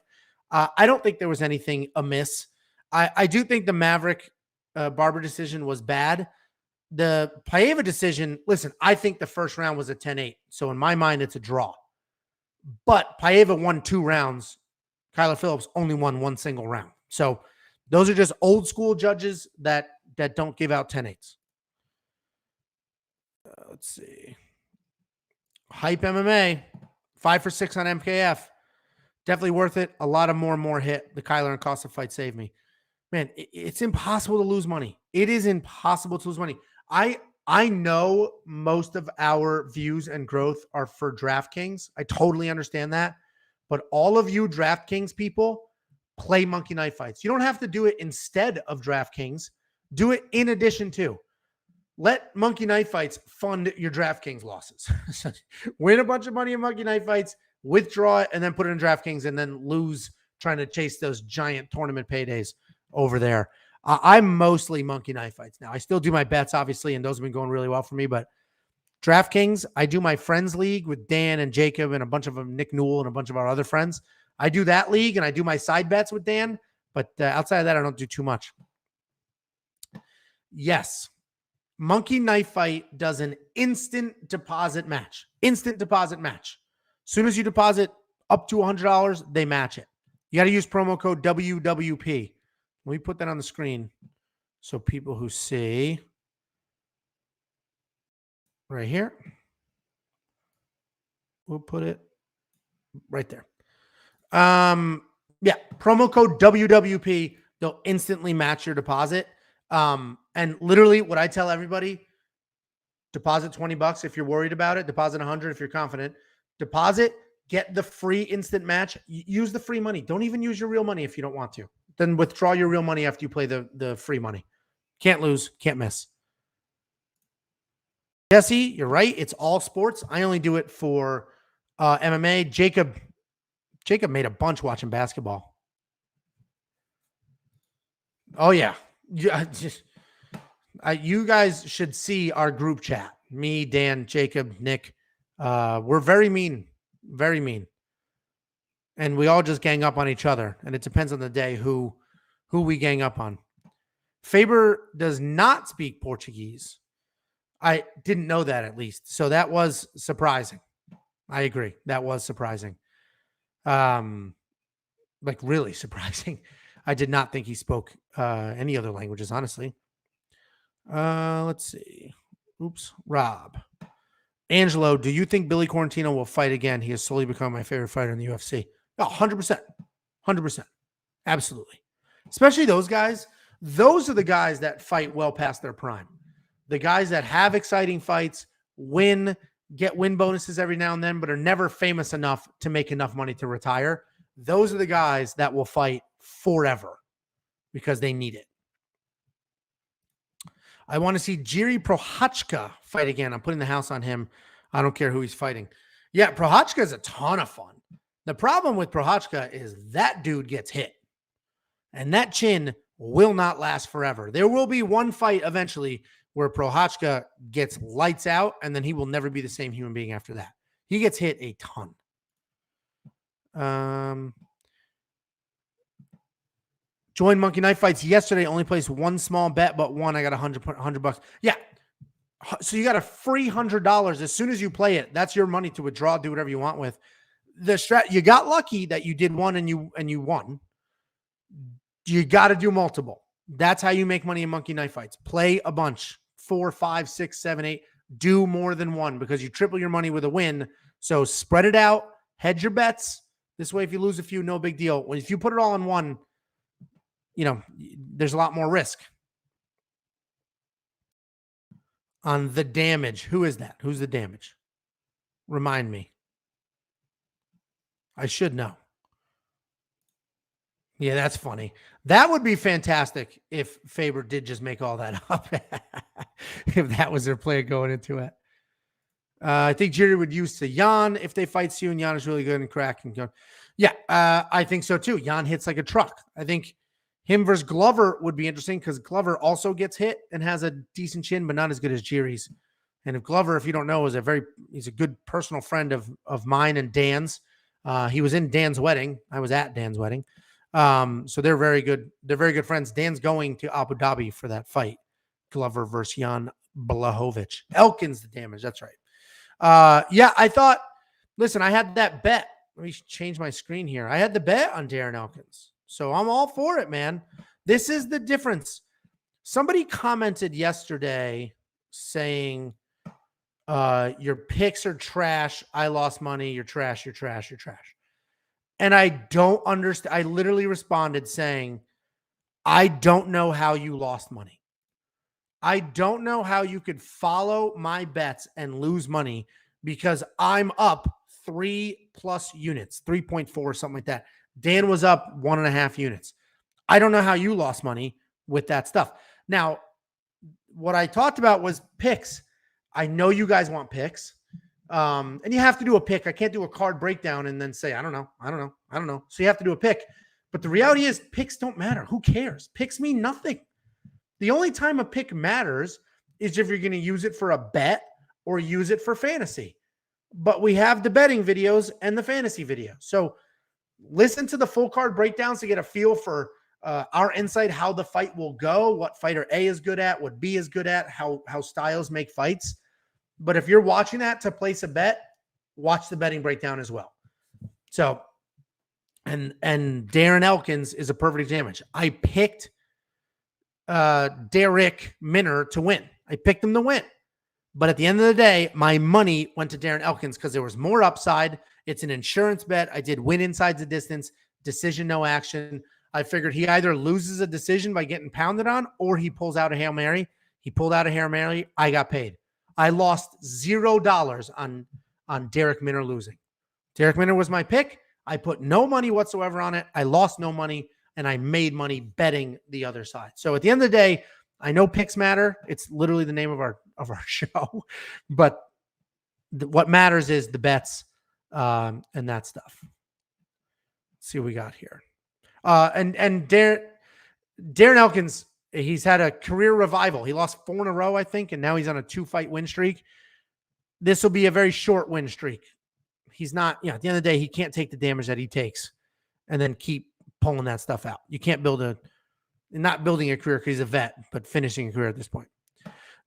I don't think there was anything amiss. I do think the Maverick Barber decision was bad. The Paiva decision, listen, I think the first round was a 10-8. So in my mind, it's a draw. But Paiva won 2 rounds. Kyler Phillips only won 1 single round. So those are just old school judges that don't give out 10-8s. Let's see. Hype MMA, 5 for 6 on MKF. Definitely worth it. A lot of more hit. The Kyler and Costa fight saved me. Man, it's impossible to lose money. It is impossible to lose money. I know most of our views and growth are for DraftKings. I totally understand that. But all of you DraftKings people play Monkey Knife Fights. You don't have to do it instead of DraftKings. Do it in addition to. Let Monkey Knife Fights fund your DraftKings losses. Win a bunch of money in Monkey Knife Fights, withdraw it, and then put it in DraftKings, and then lose trying to chase those giant tournament paydays over there. I'm mostly Monkey Knife Fights now. I still do my bets, obviously, and those have been going really well for me. But DraftKings, I do my friends league with Dan and Jacob and a bunch of them, Nick Newell and a bunch of our other friends. I do that league, and I do my side bets with Dan. But outside of that, I don't do too much. Yes. Monkey Knife Fight does an instant deposit match. Instant deposit match. As soon as you deposit up to $100, they match it. You got to use promo code WWP. Let me put that on the screen so people who see right here, we'll put it right there. Yeah, promo code WWP. They'll instantly match your deposit. And literally what I tell everybody, deposit $20 if you're worried about it, deposit 100 if you're confident, deposit, get the free instant match, use the free money. Don't even use your real money if you don't want to. Then withdraw your real money after you play the free money. Can't lose, can't miss. Jesse, you're right. It's all sports. I only do it for MMA. Jacob made a bunch watching basketball. Oh yeah. You guys should see our group chat. Me, Dan, Jacob, Nick. We're very mean. Very mean. And we all just gang up on each other. And it depends on the day who we gang up on. Faber does not speak Portuguese. I didn't know that, at least. So that was surprising. I agree. That was surprising. Like really surprising. I did not think he spoke any other languages, honestly. Let's see. Oops. Rob. Angelo, do you think Billy Quarantino will fight again? He has slowly become my favorite fighter in the UFC. Oh, 100%. 100%. Absolutely. Especially those guys. Those are the guys that fight well past their prime. The guys that have exciting fights, get win bonuses every now and then, but are never famous enough to make enough money to retire. Those are the guys that will fight forever because they need it. I want to see Jiri Prochazka fight again. I'm putting the house on him. I don't care who he's fighting. Yeah, Prochazka is a ton of fun. The problem with Prochazka is that dude gets hit. And that chin will not last forever. There will be one fight eventually where Prochazka gets lights out, and then he will never be the same human being after that. He gets hit a ton. Joined Monkey Knife Fights yesterday. Only placed one small bet, but one I got $100. Yeah. So you got a free $100 as soon as you play it. That's your money to withdraw. Do whatever you want with. You got lucky that you did one and you won. You got to do multiple. That's how you make money in Monkey Knife Fights. Play a bunch. 4, 5, 6, 7, 8. Do more than one because you triple your money with a win. So spread it out. Hedge your bets. This way, if you lose a few, no big deal. If you put it all in one, there's a lot more risk. On the damage. Who is that? Who's the damage? Remind me. I should know. Yeah, that's funny. That would be fantastic if Faber did just make all that up. If that was their play going into it. I think Jerry would use to Jan if they fight soon. Jan is really good and cracking. Yeah, I think so too. Jan hits like a truck. I think him versus Glover would be interesting because Glover also gets hit and has a decent chin, but not as good as Jerry's. And if Glover, if you don't know, he's a good personal friend of mine and Dan's. He was in Dan's wedding. I was at Dan's wedding. So they're very good. They're very good friends. Dan's going to Abu Dhabi for that fight. Glover versus Jan Blachowicz. Elkins the damage. That's right. Yeah, I thought, listen, I had that bet. Let me change my screen here. I had the bet on Darren Elkins. So I'm all for it, man. This is the difference. Somebody commented yesterday saying, your picks are trash. I lost money. You're trash. You're trash. You're trash. And I don't understand. I literally responded saying, I don't know how you lost money. I don't know how you could follow my bets and lose money because I'm up 3+ units, 3.4, something like that. Dan was up 1.5 units. I don't know how you lost money with that stuff. Now, what I talked about was picks. I know you guys want picks. And you have to do a pick. I can't do a card breakdown and then say, I don't know. So you have to do a pick. But the reality is picks don't matter. Who cares? Picks mean nothing. The only time a pick matters is if you're going to use it for a bet or use it for fantasy. But we have the betting videos and the fantasy videos. So listen to the full card breakdowns to get a feel for our insight, how the fight will go, what fighter A is good at, what B is good at, how styles make fights. But if you're watching that to place a bet, watch the betting breakdown as well. So, and Darren Elkins is a perfect example. I picked Derek Minner to win. I picked him to win. But at the end of the day, my money went to Darren Elkins because there was more upside. It's an insurance bet. I did win inside the distance, decision, no action. I figured he either loses a decision by getting pounded on or he pulls out a Hail Mary. He pulled out a Hail Mary. I got paid. I lost $0 on Derek Minner losing. Derek Minner was my pick. I put no money whatsoever on it. I lost no money, and I made money betting the other side. So at the end of the day, I know picks matter. It's literally the name of our show. But what matters is the bets and that stuff. Let's see what we got here. And Darren Elkins, He's had a career revival. He lost 4 in a row, I think, and now he's on a 2-fight win streak. This will be a very short win streak. He's not, at the end of the day, he can't take the damage that he takes and then keep pulling that stuff out. You can't not building a career because he's a vet, but finishing a career at this point.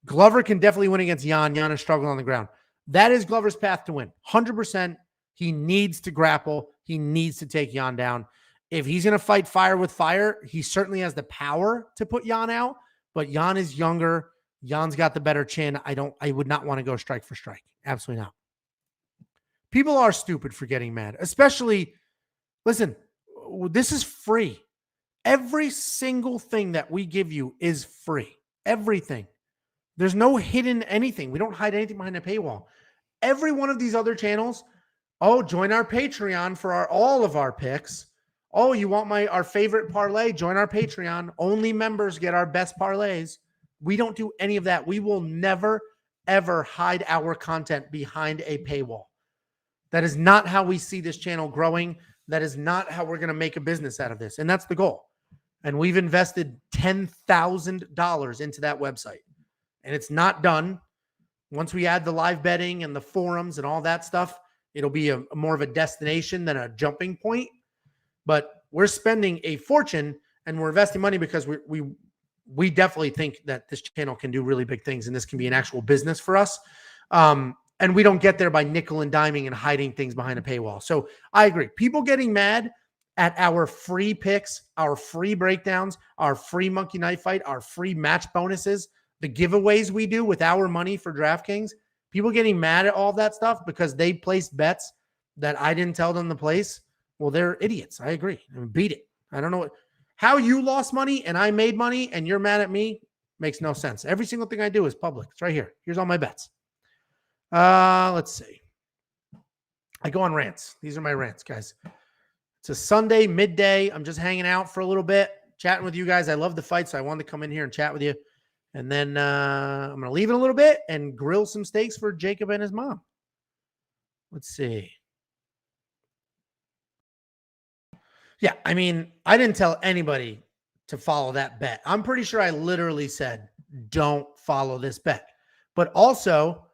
Glover can definitely win against Jan. Jan is struggling on the ground. That is Glover's path to win. 100%. He needs to grapple. He needs to take Jan down. If he's going to fight fire with fire, he certainly has the power to put Jan out, but Jan is younger. Jan's got the better chin. I would not want to go strike for strike. Absolutely not. People are stupid for getting mad, especially, listen, this is free. Every single thing that we give you is free. Everything. There's no hidden anything. We don't hide anything behind a paywall. Every one of these other channels, join our Patreon for all of our picks. Oh, you want our favorite parlay? Join our Patreon. Only members get our best parlays. We don't do any of that. We will never, ever hide our content behind a paywall. That is not how we see this channel growing. That is not how we're going to make a business out of this. And that's the goal. And we've invested $10,000 into that website. And it's not done. Once we add the live betting and the forums and all that stuff, it'll be a more of a destination than a jumping point. But we're spending a fortune and we're investing money because we definitely think that this channel can do really big things and this can be an actual business for us. And we don't get there by nickel and diming and hiding things behind a paywall. So I agree. People getting mad at our free picks, our free breakdowns, our free monkey knife fight, our free match bonuses, the giveaways we do with our money for DraftKings, people getting mad at all that stuff because they placed bets that I didn't tell them to place. Well, they're idiots. I agree. I mean, beat it. I don't know how you lost money and I made money and you're mad at me. Makes no sense. Every single thing I do is public. It's right here. Here's all my bets. Let's see. I go on rants. These are my rants, guys. It's a Sunday midday. I'm just hanging out for a little bit, chatting with you guys. I love the fight, so I wanted to come in here and chat with you. And then I'm going to leave in a little bit and grill some steaks for Jacob and his mom. Let's see. Yeah, I mean, I didn't tell anybody to follow that bet. I'm pretty sure I literally said, don't follow this bet. But also,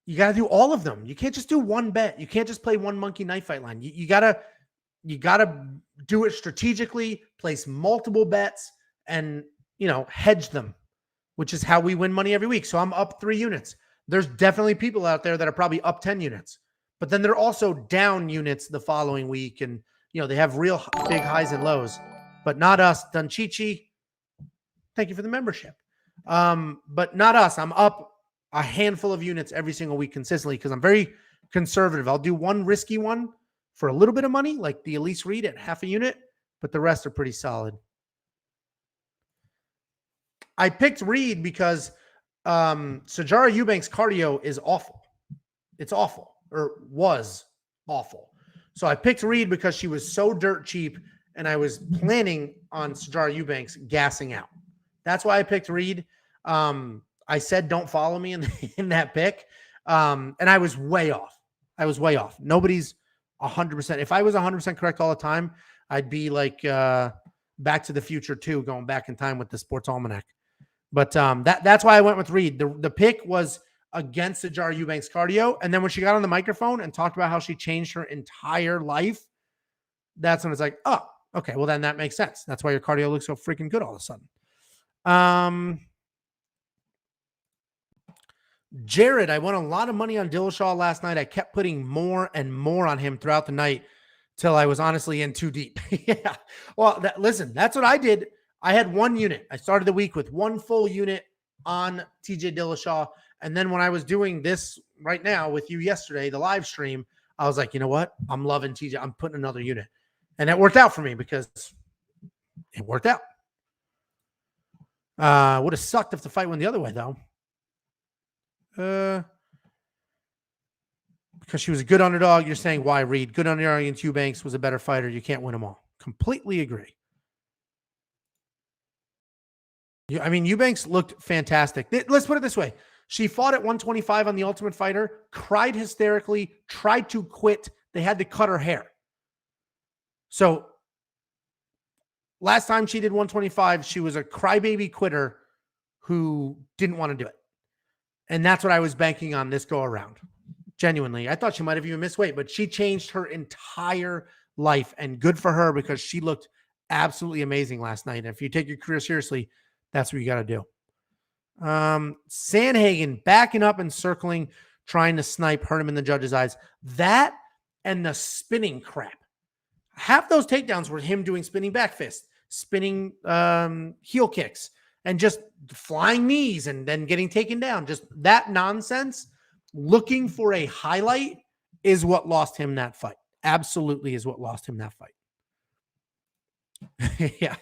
you got to do all of them. You can't just do one bet. You can't just play one monkey knife fight line. You got to do it strategically, place multiple bets, and hedge them, which is how we win money every week. So I'm up 3 units. There's definitely people out there that are probably up 10 units, but then they're also down units the following week. And, they have real big highs and lows, but not us. Dunchichi, thank you for the membership. But not us. I'm up a handful of units every single week consistently because I'm very conservative. I'll do one risky one for a little bit of money, like the Elise Reed at half a unit, but the rest are pretty solid. I picked Reed because Sijara Eubanks cardio is awful. It's awful, or was awful. So I picked Reed because she was so dirt cheap, and I was planning on Sijara Eubanks gassing out. That's why I picked Reed. I said don't follow me in that pick, and I was way off. Nobody's 100%. If I was 100% correct all the time, I'd be like Back to the Future 2, going back in time with the Sports Almanac. But that's why I went with Reed. The pick was against Sijara Eubanks cardio. And then when she got on the microphone and talked about how she changed her entire life, that's when it's like, oh, okay, well, then that makes sense. That's why your cardio looks so freaking good all of a sudden. Jared, I won a lot of money on Dillashaw last night. I kept putting more and more on him throughout the night till I was honestly in too deep. Yeah. Well, listen, that's what I did. I had 1 unit. I started the week with 1 full unit on TJ Dillashaw. And then when I was doing this right now with you yesterday, the live stream, I was like, you know what? I'm loving TJ. I'm putting another unit. And it worked out for me because it worked out. Would have sucked if the fight went the other way, though. Because she was a good underdog. You're saying why, Reed? Good underdog against Eubanks was a better fighter. You can't win them all. Completely agree. I mean, Eubanks looked fantastic. Let's put it this way. She fought at 125 on The Ultimate Fighter, cried hysterically, tried to quit. They had to cut her hair. So last time she did 125, she was a crybaby quitter who didn't want to do it. And that's what I was banking on this go around. Genuinely. I thought she might have even missed weight, but she changed her entire life, and good for her because she looked absolutely amazing last night. And if you take your career seriously, that's what you got to do. Sandhagen backing up and circling, trying to snipe, hurt him in the judge's eyes. That and the spinning crap. Half those takedowns were him doing spinning back fists, spinning heel kicks, and just flying knees and then getting taken down. Just that nonsense. Looking for a highlight is what lost him that fight. Absolutely is what lost him that fight. Yeah.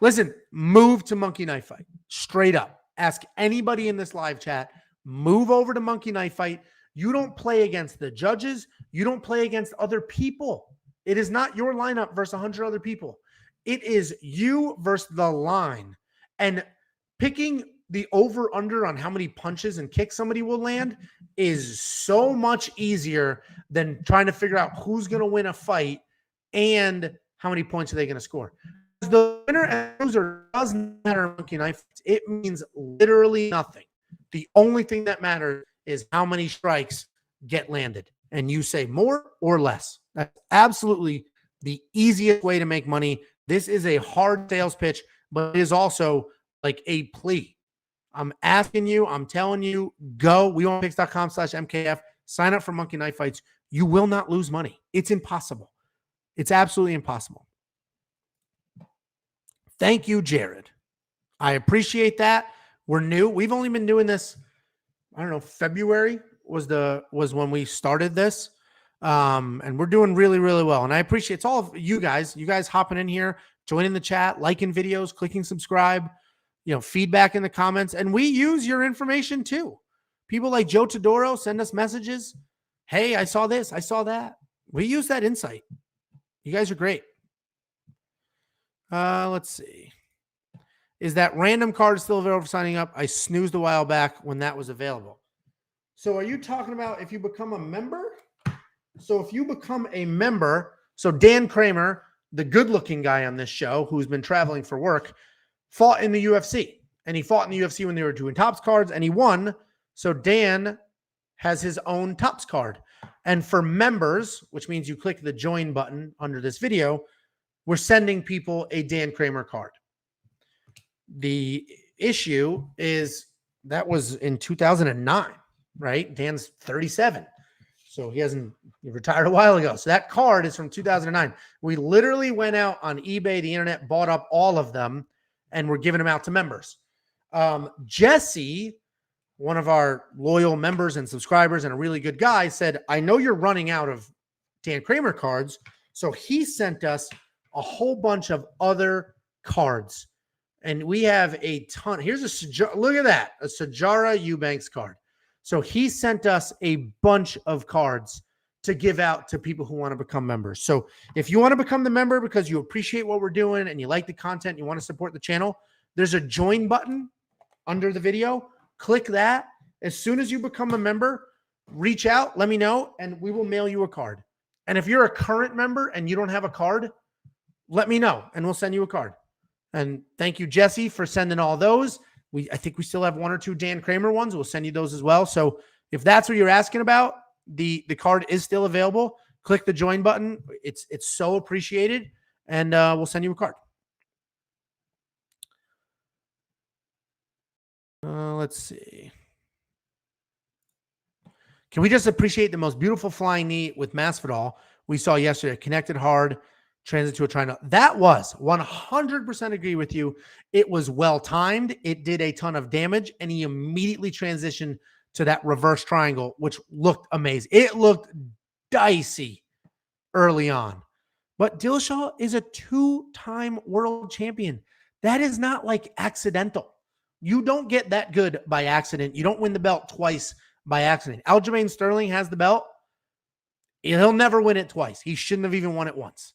Listen, move to Monkey Knife Fight. Straight up. Ask anybody in this live chat. Move over to Monkey Knife Fight. You don't play against the judges. You don't play against other people. It is not your lineup versus 100 other people. It is you versus the line. And picking the over-under on how many punches and kicks somebody will land is so much easier than trying to figure out who's going to win a fight and how many points are they going to score. The winner and loser doesn't matter in Monkey Knife Fights. It means literally nothing. The only thing that matters is how many strikes get landed. And you say more or less. That's absolutely the easiest way to make money. This is a hard sales pitch, but it is also like a plea. I'm asking you, I'm telling you, go WeWantPicks.com/MKF, sign up for Monkey Knife Fights. You will not lose money. It's impossible. It's absolutely impossible. Thank you, Jared. I appreciate that. We're new. We've only been doing this, I don't know, February was when we started this. And we're doing really, really well. And I appreciate it's all of you guys hopping in here, joining the chat, liking videos, clicking subscribe, feedback in the comments. And we use your information too. People like Joe Todoro send us messages. Hey, I saw this. I saw that. We use that insight. You guys are great. Let's see. Is that random card still available for signing up? I snoozed a while back when that was available. So are you talking about if you become a member? So if you become a member, so Dan Kramer, the good-looking guy on this show who's been traveling for work, fought in the UFC. And he fought in the UFC when they were doing Topps cards, and he won. So Dan has his own Topps card. And for members, which means you click the join button under this video, we're sending people a Dan Kramer card. The issue is that was in 2009, right? Dan's 37. So he retired a while ago. So that card is from 2009. We literally went out on eBay, the internet, bought up all of them, and we're giving them out to members. Jesse, one of our loyal members and subscribers and a really good guy, said, I know you're running out of Dan Kramer cards. So he sent us a whole bunch of other cards. And we have a ton. Here's look at that, a Sijara Eubanks card. So he sent us a bunch of cards to give out to people who want to become members. So if you want to become the member because you appreciate what we're doing and you like the content, you want to support the channel, there's a join button under the video. Click that. As soon as you become a member, reach out, let me know, and we will mail you a card. And if you're a current member and you don't have a card, let me know and we'll send you a card. And thank you, Jesse, for sending all those. I think we still have one or two Dan Kramer ones. We'll send you those as well. So if that's what you're asking about, the card is still available. Click the join button. It's so appreciated. And we'll send you a card. Let's see. Can we just appreciate the most beautiful flying knee with Masvidal we saw yesterday? Connected hard, transit to a triangle. That was 100% agree with you. It was well timed. It did a ton of damage, and he immediately transitioned to that reverse triangle, which looked amazing. It looked dicey early on. But Dillashaw is a two-time world champion. That is not like accidental. You don't get that good by accident. You don't win the belt twice by accident. Aljamain Sterling has the belt. He'll never win it twice. He shouldn't have even won it once.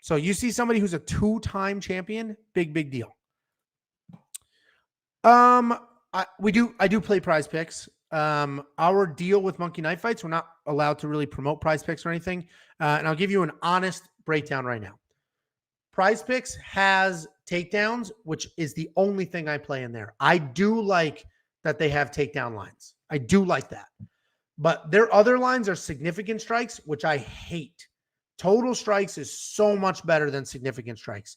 So you see somebody who's a two-time champion, big deal. I do play Prize Picks. Our deal with Monkey Knife Fights, we're not allowed to really promote Prize Picks or anything. And I'll give you an honest breakdown right now. Prize Picks has takedowns, which is the only thing I play in there. I do like that they have takedown lines. I do like that. But their other lines are significant strikes, which I hate. Total strikes is so much better than significant strikes.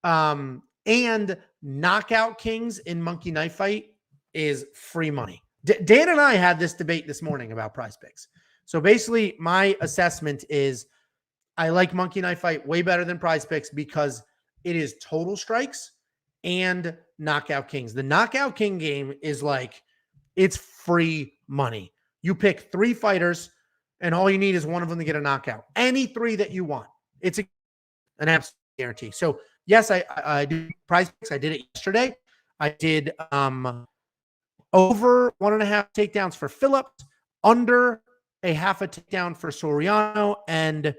And Knockout Kings in Monkey Knife Fight is free money. Dan and I had this debate this morning about Prize Picks. So basically, my assessment is I like Monkey Knife Fight way better than Prize Picks because it is total strikes and Knockout Kings. The Knockout King game is like, it's free money. You pick 3 fighters, and all you need is one of them to get a knockout. Any 3 that you want. It's an absolute guarantee. So, yes, I do Prize Picks. I did it yesterday. I did over 1.5 takedowns for Phillips, under a half a takedown for Soriano, and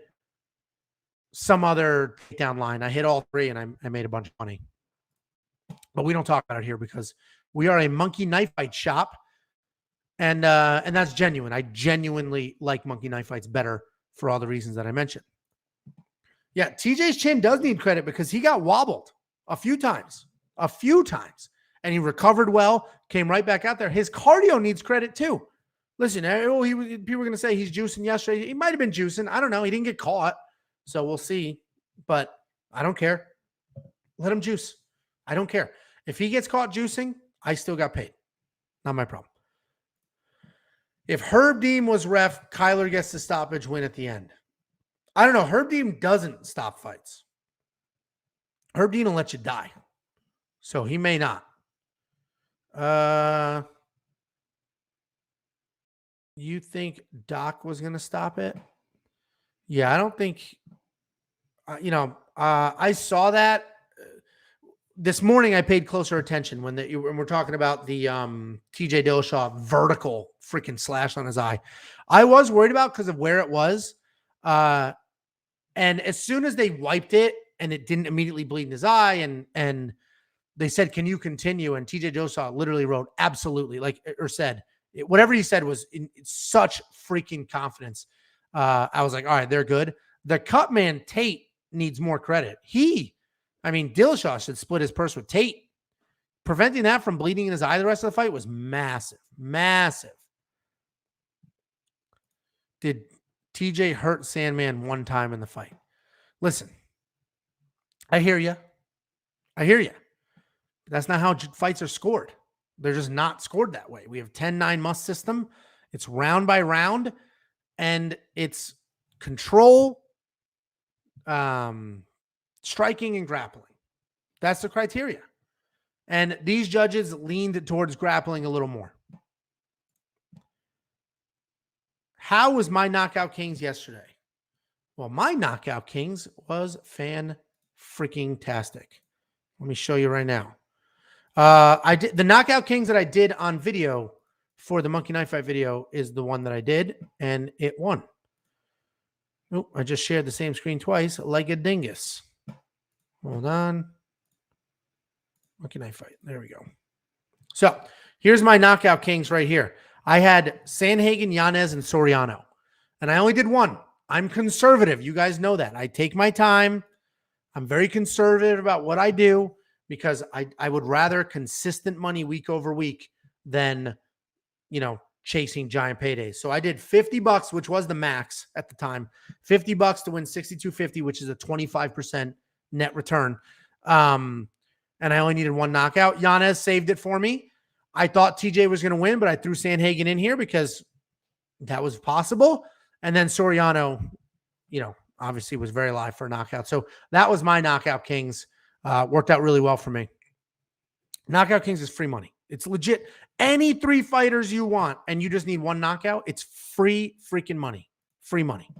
some other takedown line. I hit all 3, and I made a bunch of money. But we don't talk about it here because we are a Monkey Knife Fight shop, and that's genuine. I genuinely like Monkey Knife Fights better for all the reasons that I mentioned. Yeah, TJ's chin does need credit because he got wobbled a few times, and he recovered well, came right back out there. His cardio needs credit too. Listen, people were going to say he's juicing yesterday. He might have been juicing. I don't know. He didn't get caught, so we'll see. But I don't care. Let him juice. I don't care. If he gets caught juicing, I still got paid. Not my problem. If Herb Dean was ref, Kyler gets the stoppage win at the end. I don't know. Herb Dean doesn't stop fights. Herb Dean will let you die. So he may not. You think Doc was going to stop it? Yeah, I don't think, I saw that this morning. I paid closer attention when we're talking about the TJ Dillashaw vertical freaking slash on his eye. I was worried about because of where it was. And as soon as they wiped it and it didn't immediately bleed in his eye and they said, "Can you continue?" And TJ Dillashaw literally wrote, "Absolutely," or said, whatever he said was in such freaking confidence. I was like, all right, they're good. The cut man Tate needs more credit. Dillashaw should split his purse with Tate. Preventing that from bleeding in his eye the rest of the fight was massive. Massive. Did TJ hurt Sandman one time in the fight? Listen, I hear you. That's not how fights are scored. They're just not scored that way. We have 10-9 must system. It's round by round, and it's control, striking, and grappling. That's the criteria. And these judges leaned towards grappling a little more. How was my Knockout Kings yesterday? Well, my Knockout Kings was fan-freaking-tastic. Let me show you right now. I did the Knockout Kings that I did on video for the Monkey Knife Fight video is the one that I did, and it won. Oh, I just shared the same screen twice like a dingus. Hold on. Monkey Knife Fight. There we go. So here's my Knockout Kings right here. I had Sandhagen, Yanez, and Soriano, and I only did one. I'm conservative. You guys know that. I take my time. I'm very conservative about what I do, because I would rather consistent money week over week than, chasing giant paydays. So I did $50, which was the max at the time, $50 to win $62.50, which is a 25% net return. And I only needed one knockout. Yanez saved it for me. I thought TJ was going to win, but I threw Sandhagen in here because that was possible. And then Soriano, obviously was very live for a knockout. So that was my Knockout Kings. Worked out really well for me. Knockout Kings is free money. It's legit. Any 3 fighters you want, and you just need one knockout, it's free freaking money. Free money.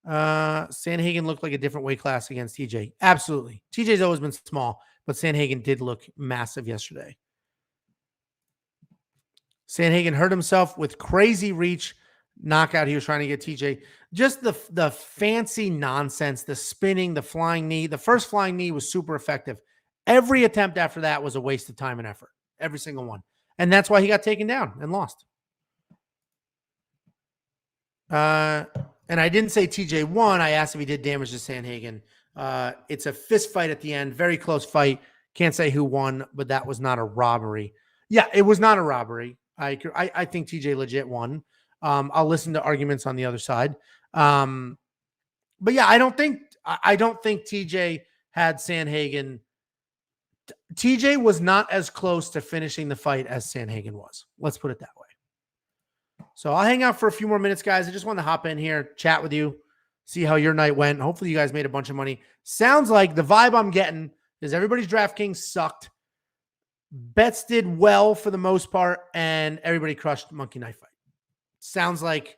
Sandhagen looked like a different weight class against TJ. Absolutely. TJ's always been small, but Sandhagen did look massive yesterday. Sandhagen hurt himself with crazy reach knockout. He was trying to get TJ. Just the fancy nonsense, the spinning, the flying knee. The first flying knee was super effective. Every attempt after that was a waste of time and effort. Every single one. And that's why he got taken down and lost. And I didn't say TJ won. I asked if he did damage to Sandhagen. It's a fist fight at the end. Very close fight. Can't say who won, but that was not a robbery. Yeah, it was not a robbery. I think TJ legit won. I'll listen to arguments on the other side. But yeah, I don't think TJ had Sandhagen. TJ was not as close to finishing the fight as Sandhagen was. Let's put it that way. So I'll hang out for a few more minutes, guys. I just wanted to hop in here, chat with you, see how your night went. Hopefully you guys made a bunch of money. Sounds like the vibe I'm getting is everybody's DraftKings sucked. Bets did well for the most part, and everybody crushed Monkey Knife Fight. Sounds like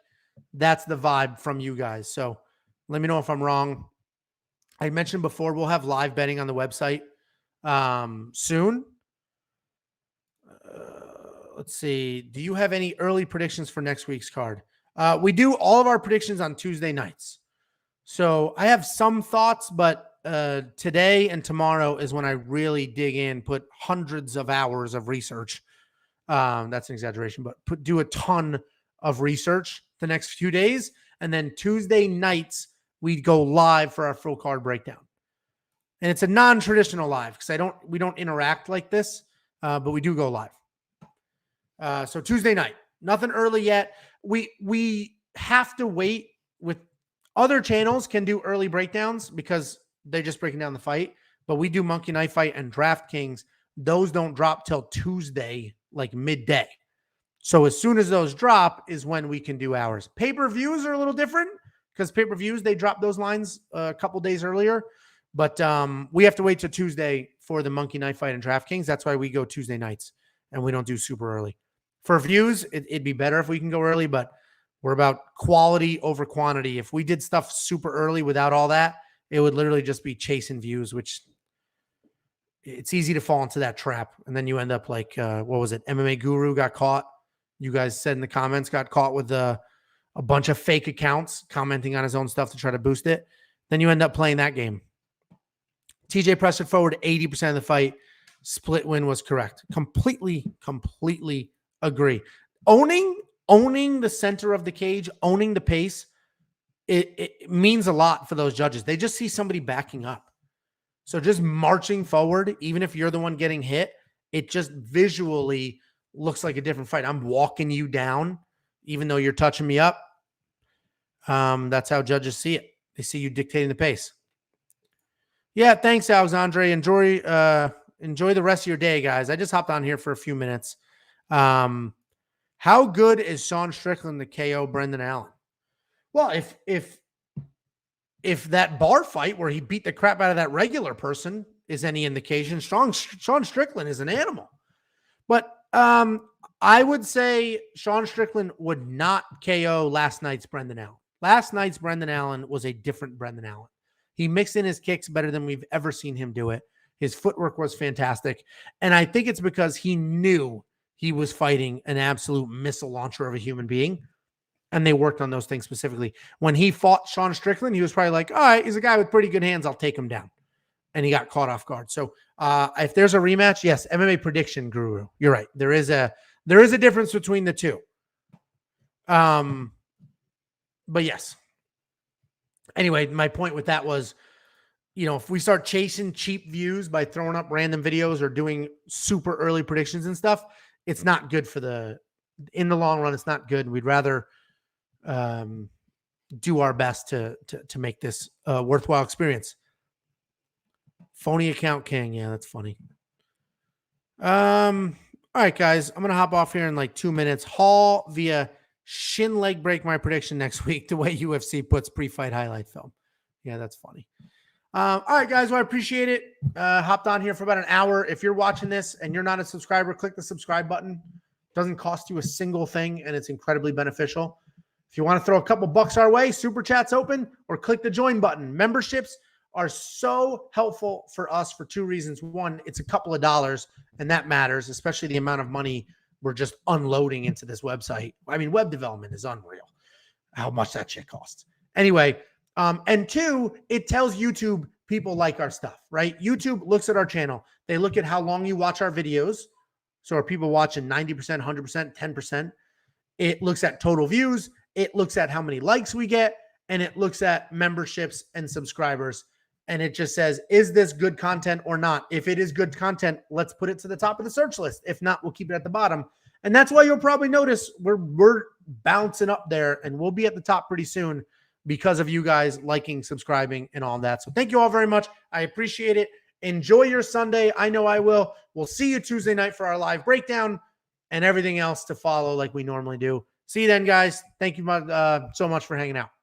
that's the vibe from you guys. So let me know if I'm wrong. I mentioned before, we'll have live betting on the website soon. Let's see. Do you have any early predictions for next week's card? We do all of our predictions on Tuesday nights. So I have some thoughts, but today and tomorrow is when I really dig in, put hundreds of hours of research. That's an exaggeration, but do a ton of research the next few days. And then Tuesday nights, we go live for our full card breakdown. And it's a non-traditional live because we don't interact like this, but we do go live. So Tuesday night, nothing early yet. We have to wait. With other channels can do early breakdowns because they're just breaking down the fight, but we do Monkey Knife Fight and DraftKings. Those don't drop till Tuesday, like midday. So as soon as those drop is when we can do ours. Pay-per-views are a little different because pay-per-views, they drop those lines a couple days earlier. But we have to wait till Tuesday for the Monkey Knife Fight and DraftKings. That's why we go Tuesday nights and we don't do super early. For views, it'd be better if we can go early, but we're about quality over quantity. If we did stuff super early without all that, it would literally just be chasing views, which it's easy to fall into that trap. And then you end up like, what was it? MMA Guru got caught. You guys said in the comments, got caught with a bunch of fake accounts commenting on his own stuff to try to boost it. Then you end up playing that game. TJ pressed it forward 80% of the fight. Split win was correct. Completely agree. Owning the center of the cage, owning the pace, it means a lot for those judges. They just see somebody backing up. So just marching forward, even if you're the one getting hit, it just visually looks like a different fight. I'm walking you down, even though you're touching me up. That's how judges see it. They see you dictating the pace. Yeah, thanks, Alexandre. Enjoy the rest of your day, guys. I just hopped on here for a few minutes. How good is Sean Strickland to KO Brendan Allen? Well, if that bar fight where he beat the crap out of that regular person is any indication, Sean Strickland is an animal. But I would say Sean Strickland would not KO last night's Brendan Allen. Last night's Brendan Allen was a different Brendan Allen. He mixed in his kicks better than we've ever seen him do it. His footwork was fantastic. And I think it's because he knew he was fighting an absolute missile launcher of a human being. And they worked on those things specifically. When he fought Sean Strickland, he was probably like, all right, he's a guy with pretty good hands. I'll take him down. And he got caught off guard. So if there's a rematch, yes, MMA prediction guru. You're right. There is a difference between the two. But yes. Anyway, my point with that was, if we start chasing cheap views by throwing up random videos or doing super early predictions and stuff, it's not good in the long run. It's not good. We'd rather do our best to make this a worthwhile experience. Phony account king. Yeah, that's funny. All right, guys, I'm going to hop off here in like 2 minutes. Hall via shin leg break my prediction next week, the way UFC puts pre-fight highlight film. Yeah, that's funny. All right, guys, well, I appreciate it. Hopped on here for about an hour. If you're watching this and you're not a subscriber, click the subscribe button. Doesn't cost you a single thing, and it's incredibly beneficial. If you want to throw a couple bucks our way, Super Chat's open, or click the join button. Memberships are so helpful for us for two reasons. One, it's a couple of dollars, and that matters, especially the amount of money we're just unloading into this website. I mean, web development is unreal, how much that shit costs. Anyway, and two, it tells YouTube people like our stuff, right? YouTube looks at our channel. They look at how long you watch our videos. So are people watching 90%, 100%, 10%? It looks at total views. It looks at how many likes we get, and it looks at memberships and subscribers. and it just says, is this good content or not? If it is good content, let's put it to the top of the search list. If not, we'll keep it at the bottom. And that's why you'll probably notice we're bouncing up there, and we'll be at the top pretty soon because of you guys liking, subscribing, and all that. So thank you all very much. I appreciate it. Enjoy your Sunday. I know I will. We'll see you Tuesday night for our live breakdown and everything else to follow like we normally do. See you then, guys. Thank you so much for hanging out.